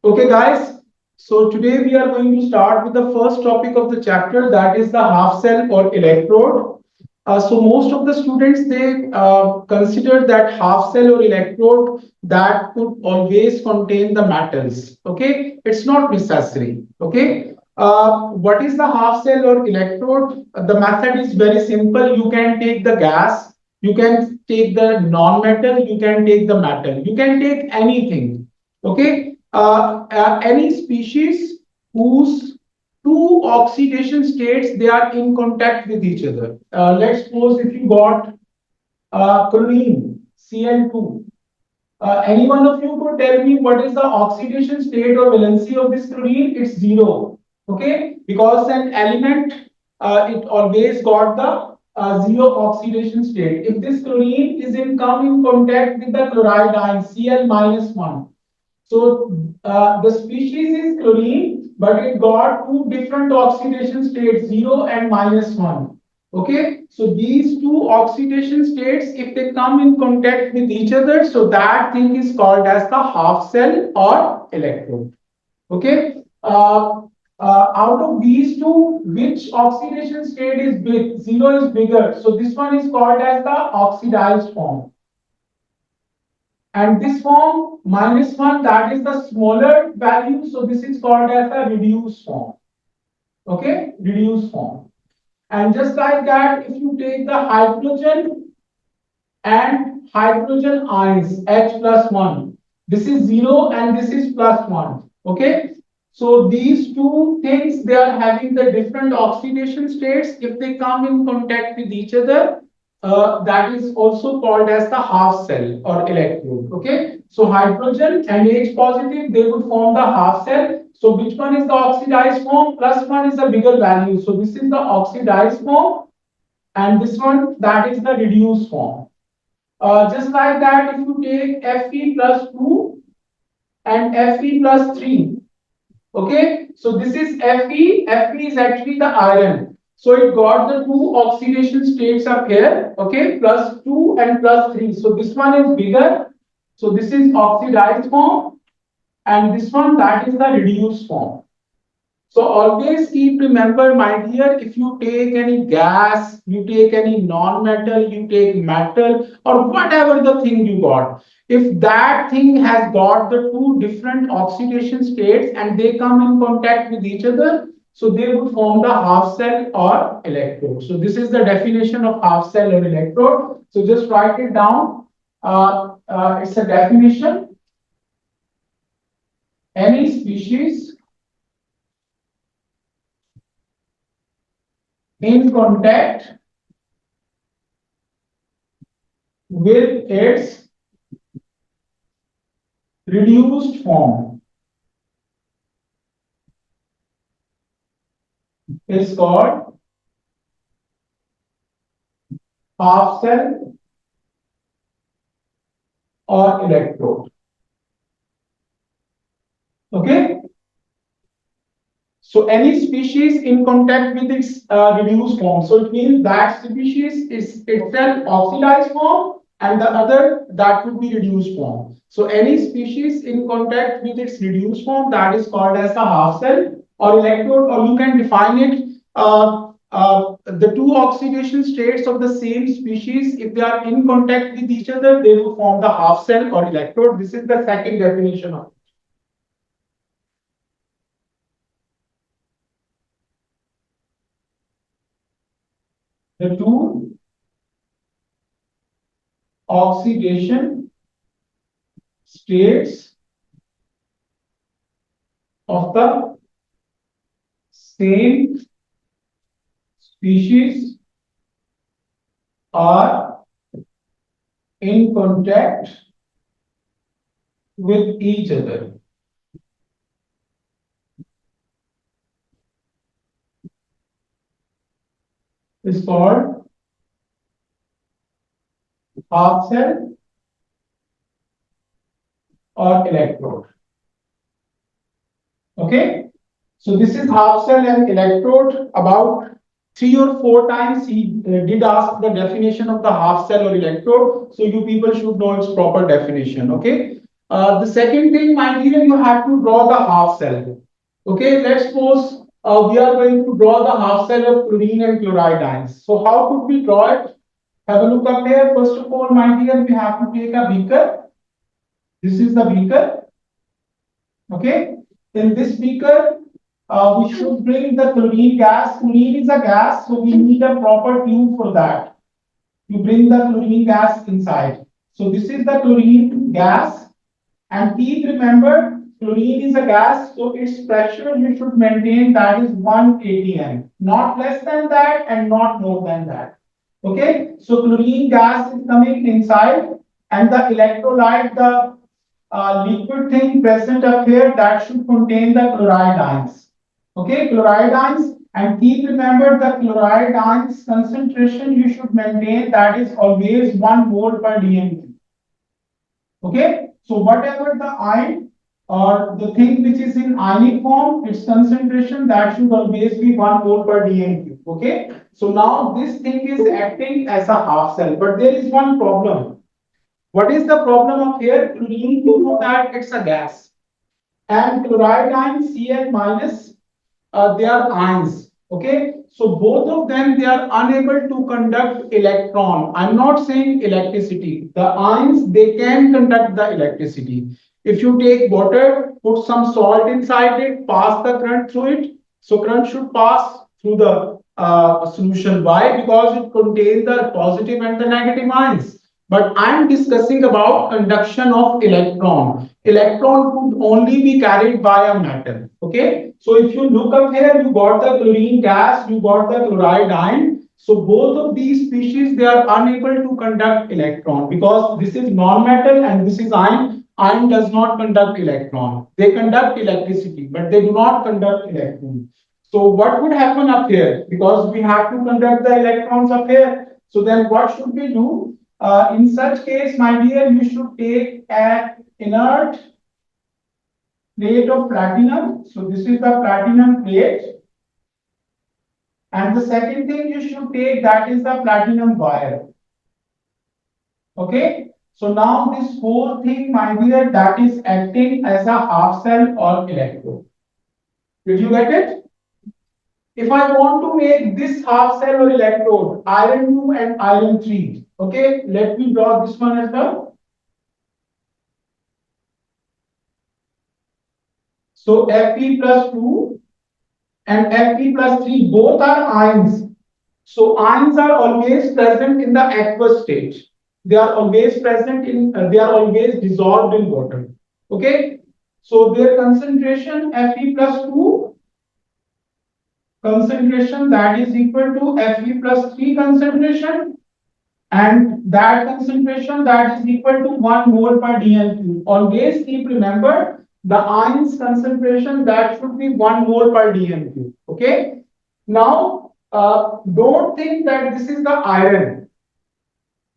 Okay, guys. So today we are going to start with the first topic of the chapter, that is the half cell or electrode. So most of the students they consider that half cell or electrode that could always contain the metals. Okay, it's not necessary. Okay. What is the half cell or electrode? The method is very simple. You can take the gas, you can take the non-metal, you can take the metal, you can take anything. Okay, any species whose two oxidation states they are in contact with each other. Let's suppose if you got chlorine Cl2. Any one of you could tell me what is the oxidation state or valency of this chlorine? It's zero. Okay, because an element it always got the zero oxidation state. If this chlorine is in come in contact with the chloride ion Cl minus one, so the species is chlorine, but it got two different oxidation states, 0 and -1. Okay, so these two oxidation states, if they come in contact with each other, so that thing is called as the half cell or electrode. Okay, out of these two, which oxidation state is big? 0 is bigger, so this one is called as the oxidized form. And this form -1, that is the smaller value. So this is called as a reduced form. Okay, reduced form. And just like that, if you take the hydrogen and hydrogen ions H plus 1, this is 0 and this is plus 1. Okay, so these two things they are having the different oxidation states. If they come in contact with each other, that is also called as the half cell or electrode. Okay, so hydrogen and H positive they would form the half cell. So which one is the oxidized form? Plus 1 is the bigger value. So this is the oxidized form, and this one that is the reduced form. Just like that, if you take Fe plus 2 and Fe plus 3, okay, so this is Fe. Fe is actually the iron. So it got the two oxidation states up here, okay, plus 2 and plus 3. So this one is bigger. So this is oxidized form, and this one that is the reduced form. So always keep remember, my dear, if you take any gas, you take any non-metal, you take metal, or whatever the thing you got, if that thing has got the two different oxidation states and they come in contact with each other, so they would form the half cell or electrode. So this is the definition of half cell or electrode. So just write it down. It's a definition. Any species in contact with its reduced form is called half cell or electrode. Okay. So any species in contact with its reduced form. So it means that species is itself oxidized form and the other that would be reduced form. So any species in contact with its reduced form that is called as the half cell or electrode, or you can define it the two oxidation states of the same species, if they are in contact with each other, they will form the half cell or electrode. This is the second definition of the two oxidation states of the same species are in contact with each other is called half cell or electrode. Okay, so this is half cell and electrode. About 3 or 4 times he did ask the definition of the half cell or electrode, so you people should know its proper definition. Okay, The second thing, my dear, you have to draw the half cell. Okay, let's suppose we are going to draw the half cell of chlorine and chloride ions. So how could we draw it? Have a look up here. First of all, my dear, we have to take a beaker. This is the beaker. Okay. In this beaker, we should bring the chlorine gas. Chlorine is a gas, so we need a proper tube for that. You bring the chlorine gas inside. So this is the chlorine gas. And please remember, chlorine is a gas, so its pressure you should maintain that is 1 atm, not less than that and not more than that. Okay, so chlorine gas is coming inside, and the electrolyte, the liquid thing present up here, that should contain the chloride ions. Okay, chloride ions, and keep remember the chloride ions concentration you should maintain that is always 1 mole per dm. Okay, so whatever the ion or the thing which is in ionic form, its concentration that should always be 1 mole per dm. Okay, so now this thing is acting as a half cell, but there is one problem. What is the problem of here? Chlorine, you know that it's a gas, and chloride ion Cl minus, they are ions. Okay, so both of them they are unable to conduct electron. I'm not saying electricity. The ions they can conduct the electricity. If you take water, put some salt inside it, pass the current through it. So current should pass through the solution. Why? Because it contains the positive and the negative ions. But I'm discussing about conduction of electron. Electron could only be carried by a metal. Okay. So if you look up here, you got the chlorine gas, you got the chloride ion. So both of these species, they are unable to conduct electron because this is non-metal and this is ion. Ion does not conduct electron. They conduct electricity, but they do not conduct electron. So what would happen up here? Because we have to conduct the electrons up here. So then what should we do? In such case, my dear, you should take an inert plate of platinum. So this is the platinum plate. And the second thing you should take, that is the platinum wire. Okay. So now this whole thing, my dear, that is acting as a half cell or electrode. Did you get it? If I want to make this half cell or electrode, iron 2 and iron 3. Okay, let me draw this one as well. So Fe plus 2 and Fe plus 3, both are ions. So ions are always present in the aqueous state. They are always present in, they are always dissolved in water. Okay, so their concentration Fe plus 2 concentration that is equal to Fe plus 3 concentration, and that concentration that is equal to 1 mole per dm cube. Always keep remember the ions concentration that should be 1 mole per dm cube. Okay. Now don't think that this is the iron.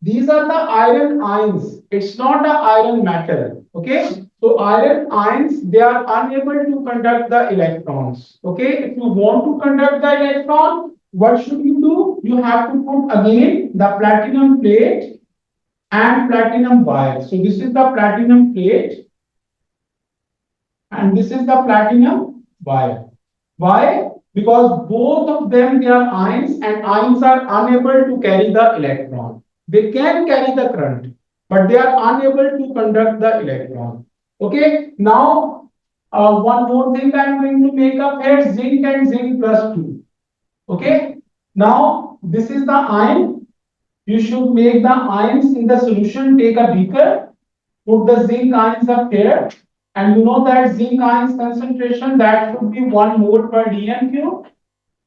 These are the iron ions. It's not a iron metal. Okay. So iron ions, they are unable to conduct the electrons. Okay. If you want to conduct the electron, what should you do? You have to put again the platinum plate and platinum wire. So this is the platinum plate and this is the platinum wire. Why? Because both of them they are ions and ions are unable to carry the electron. They can carry the current, but they are unable to conduct the electron. Okay. Now, one more thing I'm going to make up here, zinc and zinc plus 2. Okay. Now, this is the ion. You should make the ions in the solution. Take a beaker, put the zinc ions up here. And you know that zinc ions concentration that should be 1 mole per dm cube.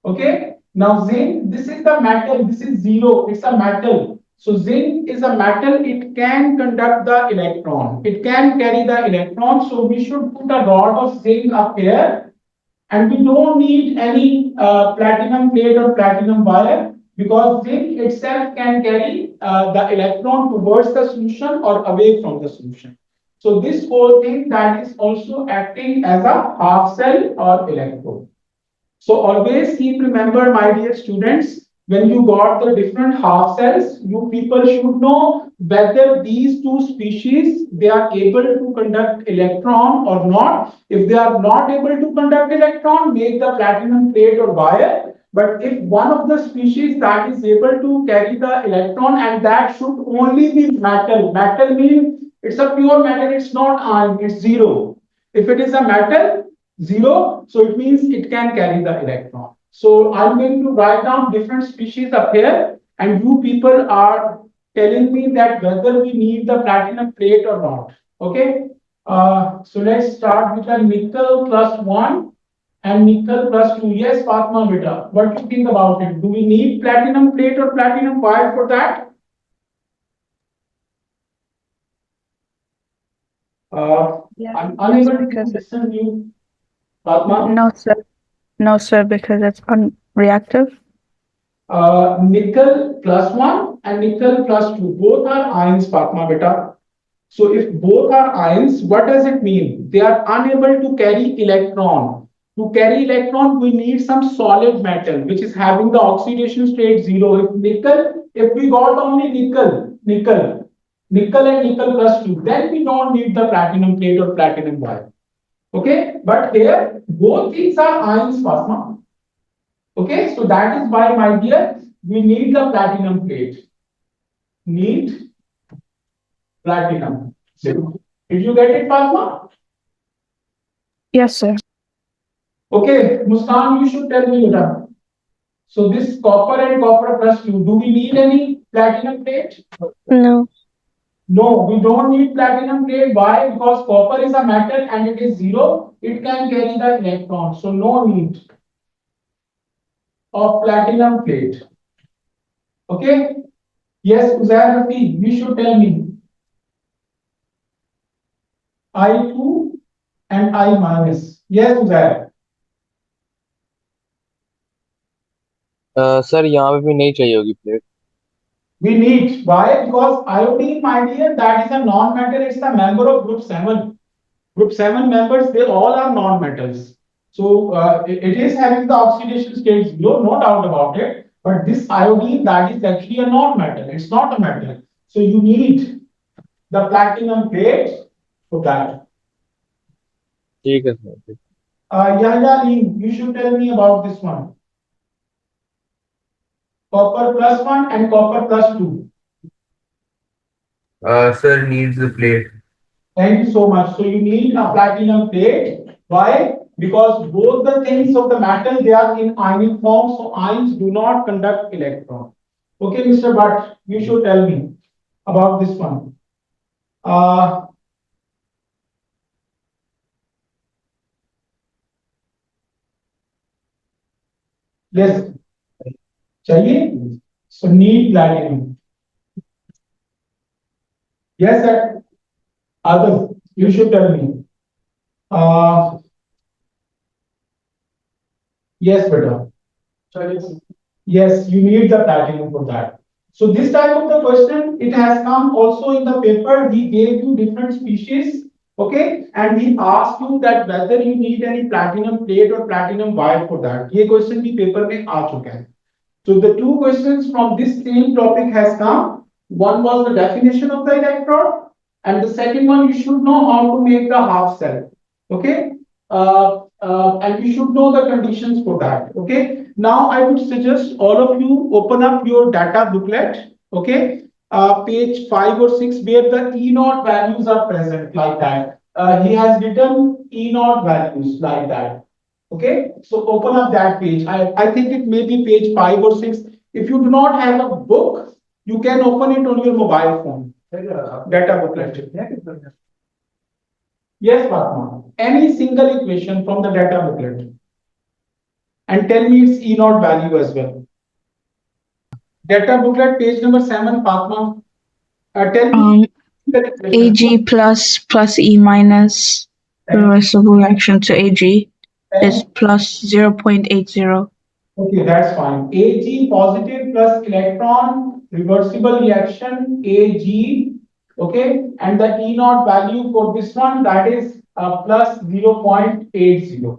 Okay. Now zinc, this is the metal. This is 0. It's a metal. So zinc is a metal. It can conduct the electron. It can carry the electron. So we should put a rod of zinc up here. And we don't need any platinum plate or platinum wire because zinc itself can carry the electron towards the solution or away from the solution. So this whole thing that is also acting as a half cell or electrode. So always keep remember, my dear students, when you got the different half cells, you people should know whether these two species they are able to conduct electron or not. If they are not able to conduct electron, make the platinum plate or wire. But if one of the species that is able to carry the electron, and that should only be metal. Metal means it's a pure metal, it's not iron, it's zero. If it is a metal, zero, so it means it can carry the electron. So I'm going to write down different species up here, and you people are telling me that whether we need the platinum plate or not. Okay. So let's start with a nickel plus one and nickel plus two. Yes, Fatma beta. What do you think about it? Do we need platinum plate or platinum wire for that? Yes, I'm yes, unable to because listen you, Fatma. no, sir. No, sir, because it's unreactive. Nickel plus one and nickel plus two. Both are ions, Fatma beta. So if both are ions, what does it mean? They are unable to carry electron. To carry electron, we need some solid metal which is having the oxidation state zero. If we got only nickel and nickel plus two, then we don't need the platinum plate or platinum wire. Okay, but here both these are ions, Fatma. Okay, so that is why, my dear, we need the platinum plate. Need platinum. So, did you get it, Fatma? Yes, sir. Okay, Muskan, you should tell me Uda. So this copper and copper plus two, do we need any platinum plate? No. No, we don't need platinum plate. Why? Because copper is a metal and it is zero. It can carry the electron. So no need of platinum plate. Okay? Yes, Uzair Rafi, you should tell me I2 and I minus. Yes, Uzair. Sir यहाँ पे भी नहीं चाहिए होगी plate. We need. Why? Because iodine, my dear, that is a non-metal. It's a member of group 7. Group 7 members, they all are non-metals. So it is having the oxidation state zero, no doubt about it. But this iodine, that is actually a non-metal. It's not a metal. So you need the platinum plate for that. ठीक है sir. Yahya Ali, you should tell me about this one. Copper plus one and copper plus two. Sir needs the plate. Thank you so much. So you need a platinum plate. Why? Because both the things of the metal they are in ionic form, so ions do not conduct electron. Okay, Mr. Bhatt, you should tell me about this one. Uh, yes, चाहिए? So need platinum. Yes, sir. Adam, you should tell me. Uh, yes, beta. Yes, you need the platinum for that. So this type of the question, it has come also in the paper. We gave you different species, okay, and we asked you that whether you need any platinum plate or platinum wire for that. ये question भी paper में आ चुका है. So the two questions from this same topic has come. One was the definition of the electrode, and the second one you should know how to make the half cell. Okay, and you should know the conditions for that. Okay. Now I would suggest all of you open up your data booklet. Okay, page 5 or 6 where the E naught values are present like that. He has written E naught values like that. Okay, so open up that page. I think it may be page 5 or 6. If you do not have a book, you can open it on your mobile phone. Data booklet. Yes, Fatma. Any single equation from the data booklet. And tell me its E naught value as well. Data booklet, page number 7, Fatma. Tell me the equation. Ag plus E minus reversible reaction to Ag is plus 0.80. Okay, that's fine. Ag positive plus electron reversible reaction Ag. Okay, and the E naught value for this one that is plus 0.80.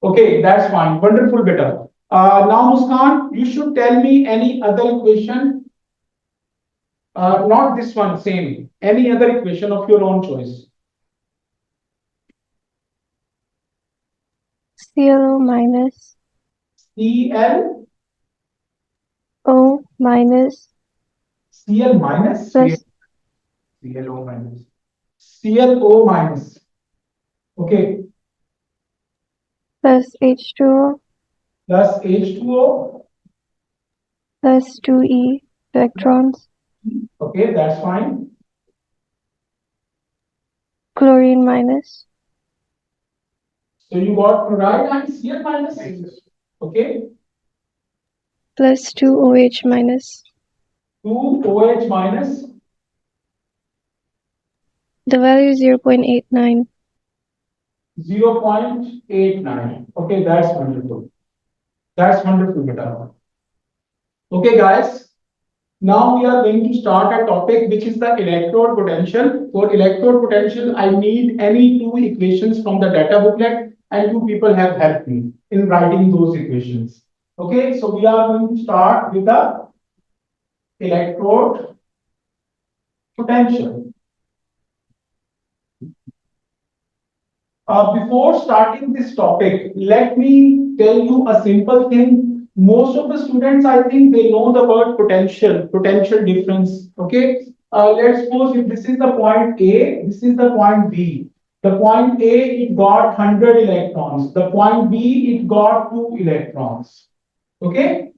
Okay, that's fine. Wonderful, better. Now, Muskan, you should tell me any other equation, not this one, same, any other equation of your own choice. ClO minus CL, O minus CL minus, plus CLO minus, CLO minus. Okay, plus H2O plus H2O. plus 2E electrons, Okay, that's fine. chlorine minus So you got chloride and Cl minus. Okay, plus 2OH minus. 2OH minus. The value is 0.89. 0.89. Okay, that's wonderful. That's wonderful, beta. Okay, guys. Now we are going to start a topic which is the electrode potential. For electrode potential, I need any two equations from the data booklet, and two people have helped me in writing those equations. Okay, so we are going to start with the electrode potential. Before starting this topic, let me tell you a simple thing. Most of the students, I think, they know the word potential, potential difference. Okay. Let's suppose if this is the point A, this is the point B. The point A, it got 100 electrons. The point B, it got 2 electrons. Okay.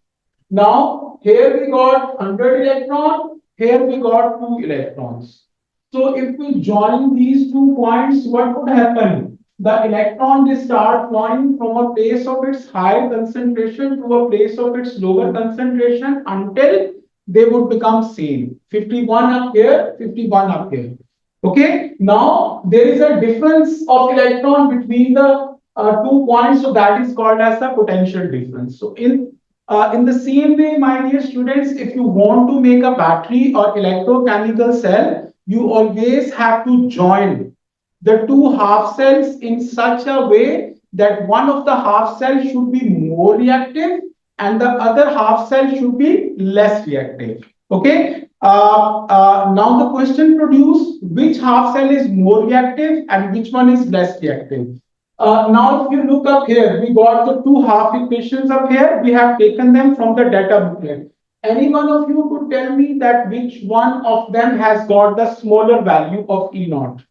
Now, here we got 100 electrons, here we got 2 electrons. So, if we join these 2 points, what would happen? The electron will start flowing from a place of its higher concentration to a place of its lower concentration until they would become same. 51 up here, 51 up here. Okay, now there is a difference of electron between the 2 points, so that is called as the potential difference. So, in the same way, my dear students, if you want to make a battery or electrochemical cell, you always have to join the two half cells in such a way that one of the half cells should be more reactive and the other half cell should be less reactive. Okay. Now the question produced which half cell is more reactive and which one is less reactive. Now, if you look up here, we got the two half equations up here. We have taken them from the data booklet. Any one of you could tell me that which one of them has got the smaller value of E naught?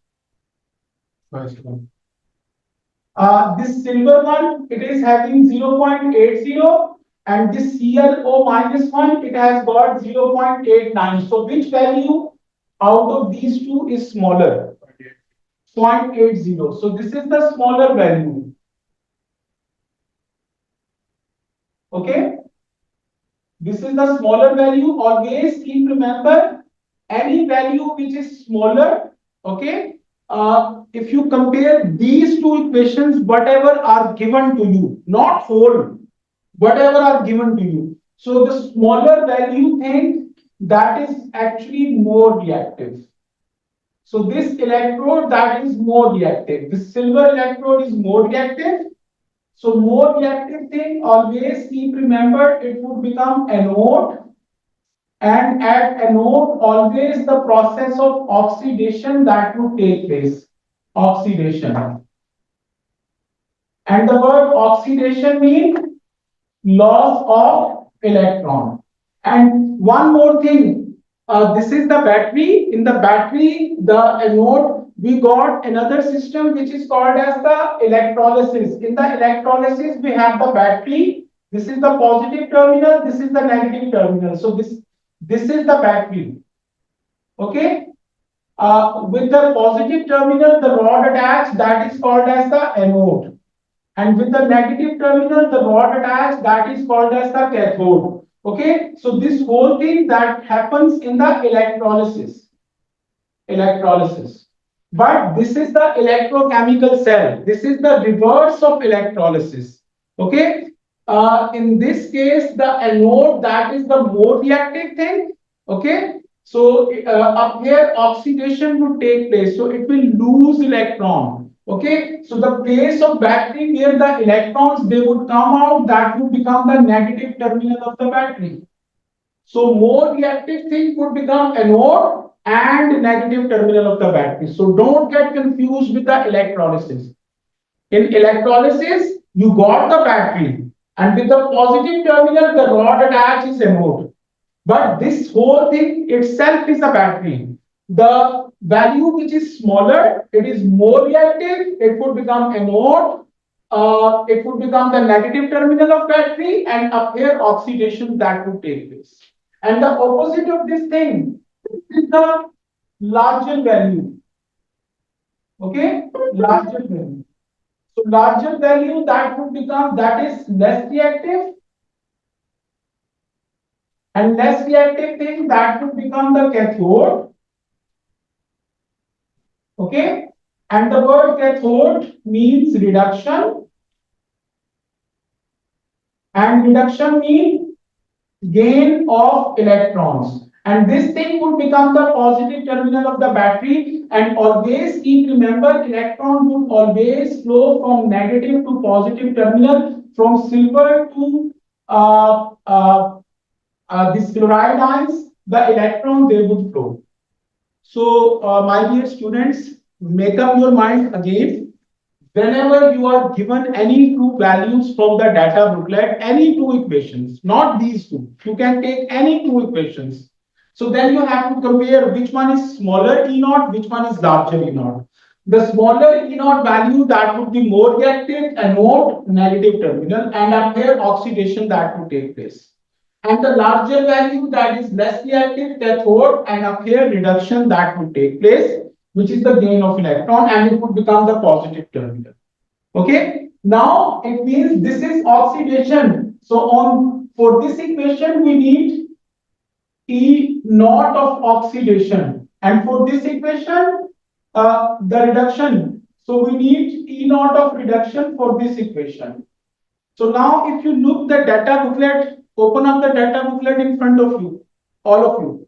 First one. This silver one, it is having 0.80, and this ClO minus one, it has got 0.89. So which value out of these two is smaller? 0.80. So this is the smaller value. Okay. This is the smaller value. Always keep remember any value which is smaller. Okay. If you compare these two equations, whatever are given to you, not whole, whatever are given to you. So the smaller value thing that is actually more reactive. So this electrode that is more reactive. This silver electrode is more reactive. So more reactive thing, always keep remember it would become anode, and at anode always the process of oxidation that would take place. Oxidation. And the word oxidation means loss of electron. And one more thing, this is the battery. In the battery, the anode, we got another system which is called as the electrolysis. In the electrolysis, we have the battery. This is the positive terminal. This is the negative terminal. So this is the battery. Okay. With the positive terminal, the rod attached, that is called as the anode. And with the negative terminal, the rod attached, that is called as the cathode. Okay, so this whole thing that happens in the electrolysis. Electrolysis. But this is the electrochemical cell. This is the reverse of electrolysis. Okay, in this case, the anode, that is the more reactive thing. Okay, so up here, oxidation would take place. So it will lose electron. Okay, so the place of battery where the electrons they would come out, that would become the negative terminal of the battery. So more reactive thing would become anode and negative terminal of the battery. So don't get confused with the electrolysis. In electrolysis, you got the battery, and with the positive terminal, the rod attached is anode. But this whole thing itself is a battery. The value which is smaller, it is more reactive, it would become anode, it would become the negative terminal of battery, and up here oxidation that would take place. And the opposite of this thing is the larger value. Okay, larger value. So larger value that would become, that is less reactive, and less reactive thing that would become the cathode. Okay, and the word cathode means reduction, and reduction means gain of electrons. And this thing would become the positive terminal of the battery. And always keep remember, electron would always flow from negative to positive terminal, from silver to this chloride ions, the electron they would flow. So, my dear students, make up your mind again. Whenever you are given any two values from the data booklet, any two equations, not these two, you can take any two equations. So then you have to compare which one is smaller E naught, which one is larger E naught. The smaller E naught value that would be more reactive, anode, negative terminal, and up here oxidation that would take place. And the larger value that is less reactive, cathode, and up here reduction that would take place, which is the gain of electron, and it would become the positive terminal. Okay, now it means this is oxidation. So on for this equation we need E naught of oxidation, and for this equation the reduction. So we need E naught of reduction for this equation. So now if you look the data booklet, open up the data booklet in front of you, all of you.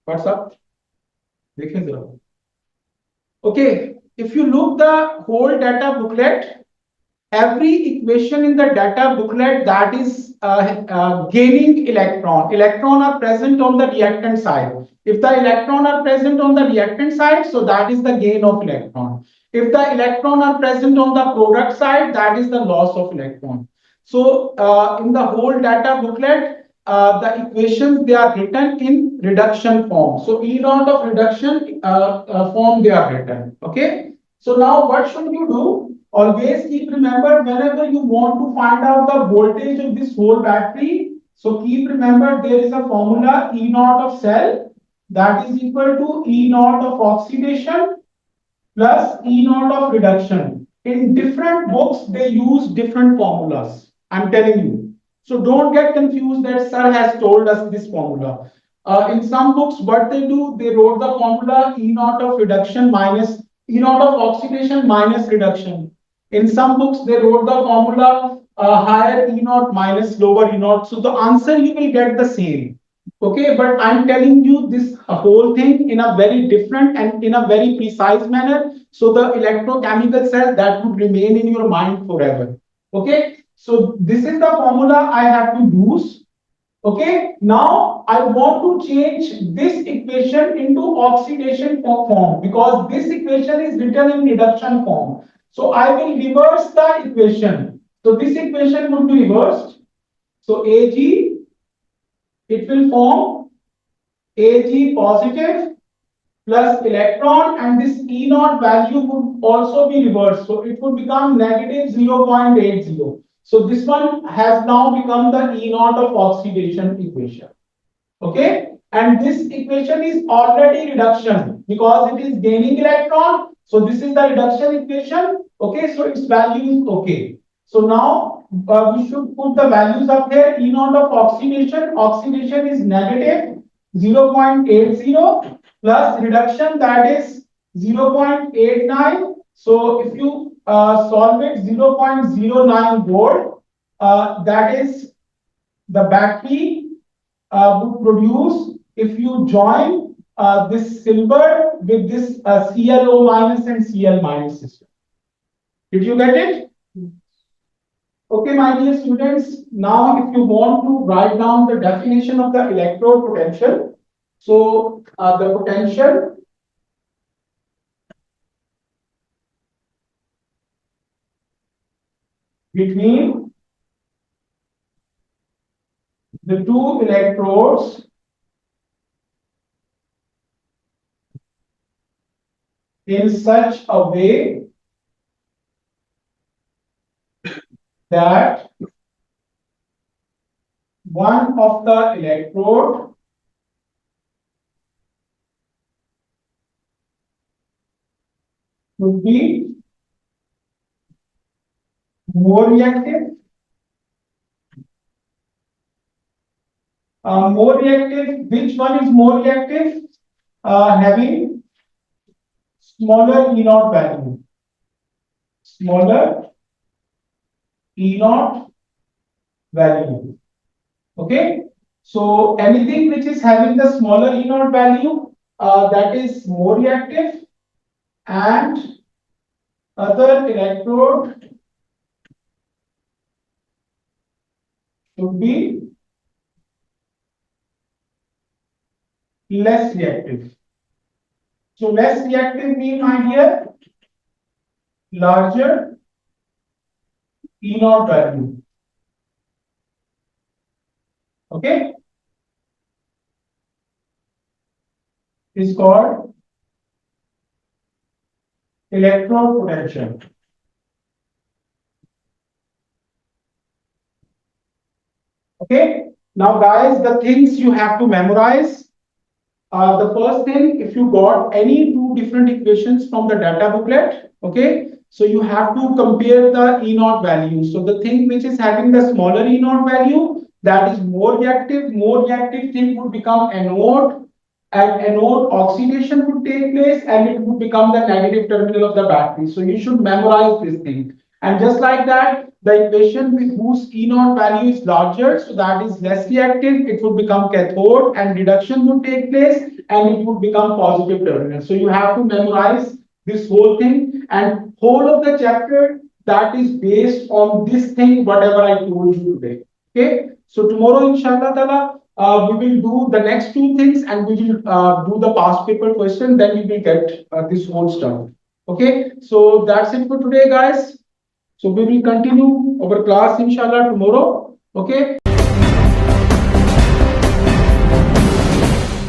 What's up? Okay, if you look the whole data booklet, every equation in the data booklet that is gaining electron are present on the reactant side. If the electron are present on the reactant side, so that is the gain of electron. If the electron are present on the product side, that is the loss of electron. So in the whole data booklet, the equations they are written in reduction form. So E naught of reduction form they are written. Okay. So now what should you do? Always keep remember, whenever you want to find out the voltage of this whole battery, so keep remember there is a formula E naught of cell that is equal to E naught of oxidation plus E naught of reduction. In different books, they use different formulas. I'm telling you. So don't get confused that sir has told us this formula. In some books, what they do, they wrote the formula E naught of reduction minus E naught of oxidation minus reduction. In some books, they wrote the formula higher E naught minus lower E naught. So the answer you will get the same. Okay, but I'm telling you this whole thing in a very different and in a very precise manner. So the electrochemical cell that would remain in your mind forever. Okay, so this is the formula I have to use. Okay, now I want to change this equation into oxidation form because this equation is written in reduction form. So I will reverse the equation. So this equation would be reversed. So Ag, it will form Ag positive plus electron, and this E naught value would also be reversed. So it would become negative 0.80. So this one has now become the E naught of oxidation equation. Okay, and this equation is already reduction because it is gaining electron. So this is the reduction equation. Okay, so its value is okay. So now we should put the values up here. E naught of oxidation. Oxidation is negative 0.80 plus reduction that is 0.89. So if you solve it, 0.09 volt, that is the battery would produce if you join this silver with this ClO minus and Cl minus system. Did you get it? Okay, my dear students, now if you want to write down the definition of the electrode potential, so the potential between the two electrodes in such a way that one of the electrode should be more reactive. More reactive, which one is more reactive? Having smaller E naught value. Smaller E naught value. Okay. So anything which is having the smaller E naught value, that is more reactive, and other electrode should be less reactive. So less reactive mean, my dear, larger E naught value. Okay, is called electrode potential. Okay, now guys, the things you have to memorize. The first thing, if you got any two different equations from the data booklet, okay, so you have to compare the E naught value. So the thing which is having the smaller E naught value, that is more reactive thing would become anode, and anode oxidation would take place, and it would become the negative terminal of the battery. So you should memorize this thing. And just like that, the equation with whose E naught value is larger, so that is less reactive, it would become cathode, and reduction would take place, and it would become positive terminal. So you have to memorize this whole thing, and whole of the chapter that is based on this thing, whatever I told you today. Okay. So tomorrow, inshallah ta'ala, we will do the next two things, and we will do the past paper question. Then we will get this whole stuff. Okay. So that's it for today, guys. So we will continue our class inshallah tomorrow. Okay.